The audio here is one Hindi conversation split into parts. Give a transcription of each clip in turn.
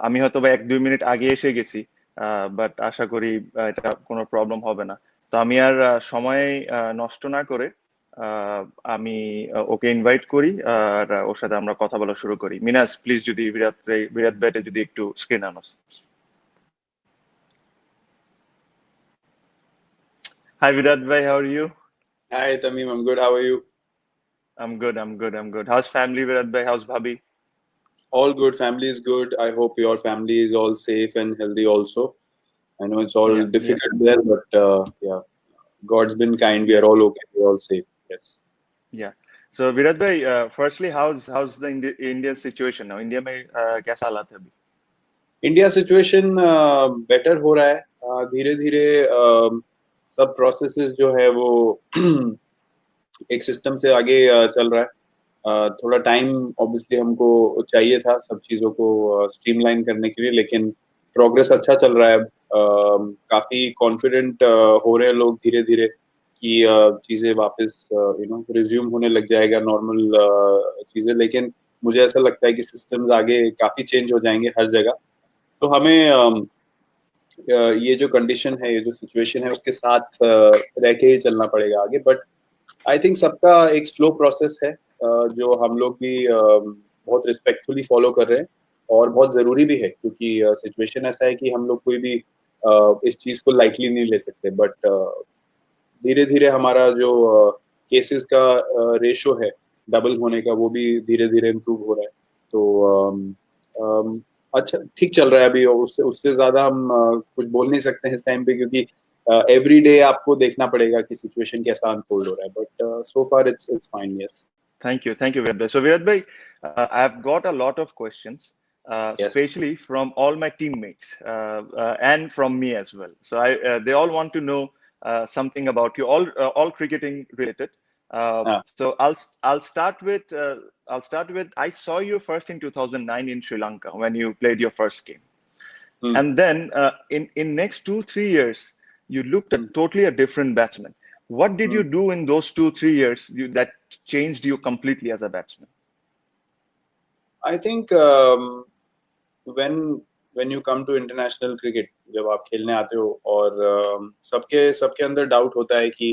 আমি হয়তো বা 1-2 মিনিট আগে এসে গেছি, বাট আশা করি এটা কোনো প্রবলেম হবে না। তো আমি আর সময় নষ্ট না করে আহ, আমি ওকে ইনভাইট করি আর ওর সাথে আমরা কথা বলা শুরু করি। মিনাস, প্লিজ যদি বিরাট ভাইটা যদি একটু স্ক্রিন আনোস। হাই বিরাট ভাই, how are you? Hi Tamim, I'm good. How are you? I'm good. How's family, Virat bhai? How's bhabhi? All good. Family is good. I hope your family is all safe and healthy also. I know it's all Yeah, yeah, difficult there, but yeah, God's been kind. We yeah, are all okay. We're all safe. Yes. yeah. So Virat bhai, firstly, how's the Indian situation now? India में कैसा हालात है अभी? इंडिया सिचुएशन बेटर हो रहा है धीरे धीरे सब प्रोसेसेस जो है वो एक सिस्टम से आगे चल रहा है थोड़ा टाइम ऑब्वियसली हमको चाहिए था सब चीज़ों को स्ट्रीमलाइन करने के लिए लेकिन प्रोग्रेस अच्छा चल रहा है काफ़ी कॉन्फिडेंट हो रहे हैं लोग धीरे धीरे कि चीज़ें वापस रिज्यूम होने लग जाएगा नॉर्मल चीज़ें लेकिन मुझे ऐसा लगता है कि सिस्टम्स आगे काफ़ी चेंज हो जाएंगे हर जगह तो हमें ये जो कंडीशन है ये जो सिचुएशन है उसके साथ रह के ही चलना पड़ेगा आगे बट आई थिंक सबका एक स्लो प्रोसेस है जो हम लोग भी बहुत रिस्पेक्टफुली फॉलो कर रहे हैं और बहुत ज़रूरी भी है क्योंकि सिचुएशन ऐसा है कि हम लोग कोई भी इस चीज़ को लाइटली नहीं ले सकते बट धीरे धीरे हमारा जो केसेस का रेशो है डबल होने का वो भी धीरे धीरे इम्प्रूव हो रहा है तो अच्छा ठीक चल रहा है अभी और उससे उससे ज्यादा हम कुछ बोल नहीं सकते हैं इस टाइम पे क्योंकि एवरी डे आपको देखना पड़ेगा कि सिचुएशन कैसा अनफोल्ड हो रहा है but so far it's fine yes Thank you, Virat bhai. So Virat bhai, I've got a lot of questions, yes especially from all my teammates and from me as well. So they all want to know something about you, all cricketing related. हाँ So I'll start with I saw you first in 2009 in Sri Lanka when you played your first game, hmm and then in next 2-3 years you looked a hmm totally a different batsman. What did you hmm do in those 2-3 years that changed you completely as a batsman? I think when when you come to international cricket जब आप खेलने आते हो और सबके सबके अंदर डाउट होता है कि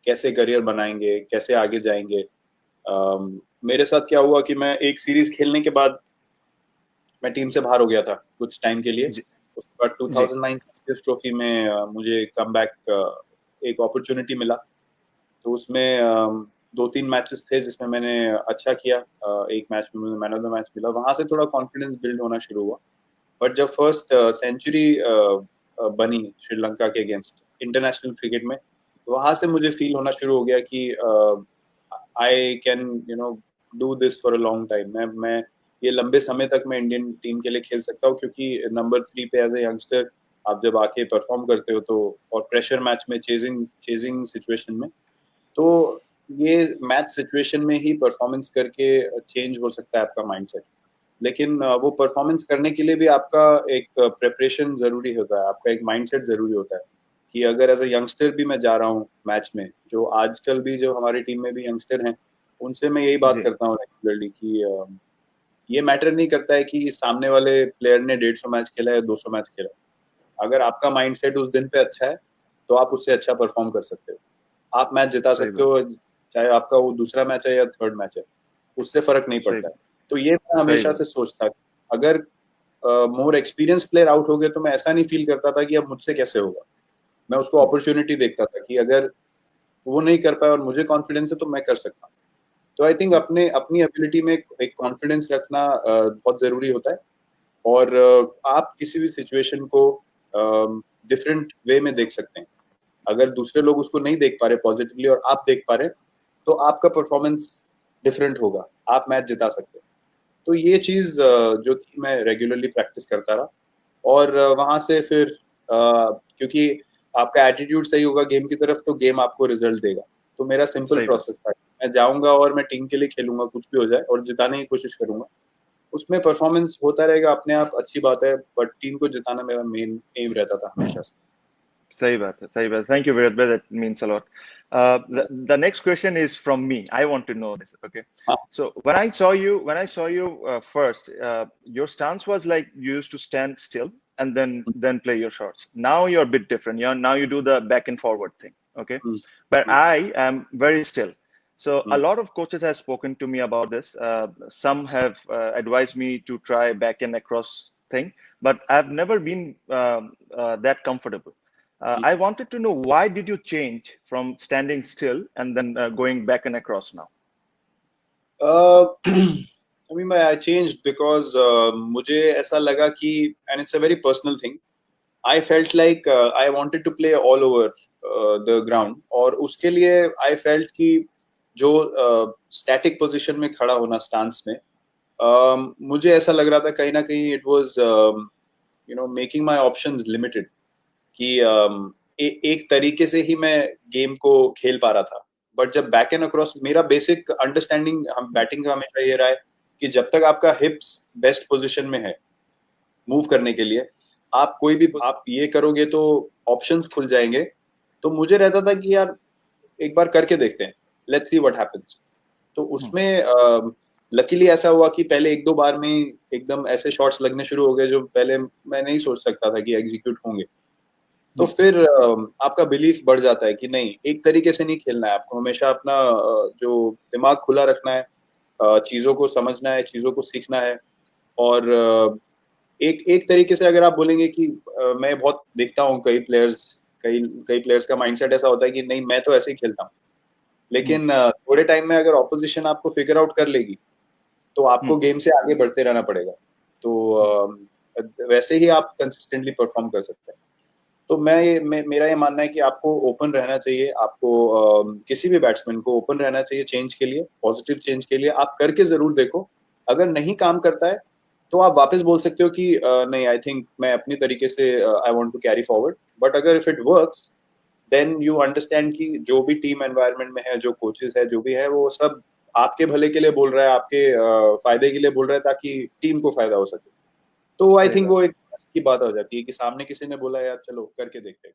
कैसे करियर बनाएंगे कैसे आगे जाएंगे मेरे साथ क्या हुआ कि मैं एक सीरीज खेलने के बाद मैं टीम से बाहर हो गया था कुछ टाइम के लिए जी, उसके बाद जी, 2009 चैंपियंस ट्रॉफी में मुझे कम बैक एक अपॉर्चुनिटी मिला तो उसमें 2-3 मैचेस थे जिसमें मैंने अच्छा किया एक मैच में मुझे मैन ऑफ द मैच मिला वहां से थोड़ा कॉन्फिडेंस बिल्ड होना शुरू हुआ बट जब फर्स्ट सेंचुरी बनी श्रीलंका के अगेंस्ट इंटरनेशनल क्रिकेट में वहां से मुझे फील होना शुरू हो गया कि I can do this for a long time मैं ये लंबे समय तक मैं इंडियन टीम के लिए खेल सकता हूँ क्योंकि नंबर 3 पे एज ए यंगस्टर आप जब आके परफॉर्म करते हो तो और प्रेशर मैच में चेजिंग चेजिंग सिचुएशन में तो ये मैच सिचुएशन में ही परफॉर्मेंस करके चेंज हो सकता है आपका माइंडसेट लेकिन वो परफॉर्मेंस करने के लिए भी आपका एक प्रिपरेशन जरूरी होता है आपका एक माइंडसेट जरूरी होता है कि अगर एज अ यंगस्टर भी मैं जा रहा हूँ मैच में जो आजकल भी जो हमारी टीम में भी यंगस्टर हैं उनसे मैं यही बात जी, करता हूँ रेगुलरली कि ये मैटर नहीं करता है कि सामने वाले प्लेयर ने 150 मैच खेला या 200 मैच खेला अगर आपका माइंडसेट उस दिन पे अच्छा है तो आप उससे अच्छा परफॉर्म कर सकते हो आप मैच जिता सही सकते बात, हो चाहे आपका वो दूसरा मैच है या थर्ड मैच है उससे फर्क नहीं सही पड़ता है बात, तो ये मैं सही हमेशा बात, से सोचता था अगर मोर एक्सपीरियंस प्लेयर आउट हो गए तो मैं ऐसा नहीं फील करता था कि अब मुझसे कैसे होगा मैं उसको अपॉर्चुनिटी देखता था कि अगर वो नहीं कर पाया और मुझे कॉन्फिडेंस है तो मैं कर सकता हूँ तो आई थिंक अपने अपनी एबिलिटी में एक कॉन्फिडेंस रखना बहुत जरूरी होता है और आप किसी भी सिचुएशन को डिफरेंट वे में देख सकते हैं अगर दूसरे लोग उसको नहीं देख पा रहे पॉजिटिवली और आप देख पा रहे हैं तो आपका परफॉर्मेंस डिफरेंट होगा आप मैच जिता सकते हैं तो ये चीज जो थी मैं रेगुलरली प्रैक्टिस करता रहा और वहां से फिर क्योंकि आपका एटीट्यूड सही होगा गेम की तरफ तो गेम आपको रिजल्ट देगा तो मेरा सिंपल सही बात, प्रोसेस था मैं जाऊंगा और मैं टीम के लिए खेलूंगा कुछ भी हो जाए और जिताने की कोशिश करूंगा उसमें परफॉर्मेंस होता रहेगा अपने आप अच्छी बात है बट टीम को जिताना मेरा मेन एम रहता था हमेशा से सही बात है, सही बात है. Thank you, Virat bhai. That means a lot. The next question is from me. I want to know this. Okay. हाँ. So when I saw you first, your stance was like you used to stand still and then play your shots. Now you're a bit different. Now you do the back and forward thing. Okay. Hmm, But hmm, I am very still. So a hmm, lot of coaches have spoken to me about this. Some have advised me to try back and across thing, but I've never been that comfortable. Hmm. I wanted to know why did you change from standing still and then going back and across now? I mean, I changed because मुझे ऐसा लगा कि and it's a very personal thing. I felt like I wanted to play all over the ground और उसके लिए I felt कि जो static position में खड़ा होना stance में मुझे ऐसा लग रहा था कहीं ना कहीं it was making my options limited कि एक तरीके से ही मैं गेम को खेल पा रहा था. बट जब बैक एंड अक्रॉस मेरा बेसिक अंडरस्टैंडिंग हम बैटिंग का हमेशा ये रहा है कि जब तक आपका हिप्स बेस्ट पोजीशन में है मूव करने के लिए आप कोई भी आप ये करोगे तो ऑप्शंस खुल जाएंगे. तो मुझे रहता था कि यार एक बार करके देखते हैं, लेट्स सी व्हाट हैपेंस. तो उसमें लकीली ऐसा हुआ कि पहले एक दो बार में एकदम ऐसे शॉट्स लगने शुरू हो गए जो पहले मैं नहीं सोच सकता था कि एग्जीक्यूट होंगे. तो फिर आपका बिलीफ बढ़ जाता है कि नहीं, एक तरीके से नहीं खेलना है, आपको हमेशा अपना जो दिमाग खुला रखना है, चीजों को समझना है, चीजों को सीखना है. और एक एक तरीके से अगर आप बोलेंगे कि मैं बहुत देखता हूँ कई कई प्लेयर्स का माइंडसेट ऐसा होता है कि नहीं मैं तो ऐसे ही खेलता हूँ. लेकिन थोड़े टाइम में अगर ऑपोजिशन आपको फिगर आउट कर लेगी तो आपको गेम से आगे बढ़ते रहना पड़ेगा. तो वैसे ही आप कंसिस्टेंटली परफॉर्म कर सकते हैं. तो मेरा ये मानना है कि आपको ओपन रहना चाहिए. आपको किसी भी बैट्समैन को ओपन रहना चाहिए चेंज के लिए, पॉजिटिव चेंज के लिए. आप करके जरूर देखो, अगर नहीं काम करता है तो आप वापस बोल सकते हो कि नहीं, आई थिंक मैं अपनी तरीके से I want to carry forward. But अगर if it works then you understand कि जो भी टीम एनवायरनमेंट में है, जो कोचेस है, जो भी है, वो सब आपके भले के लिए बोल रहा है, आपके फायदे के लिए बोल रहा है ताकि टीम को फायदा हो सके. तो आई थिंक वो एक की बात हो जाती है कि सामने किसी ने बोला यार चलो करके देखते हैं.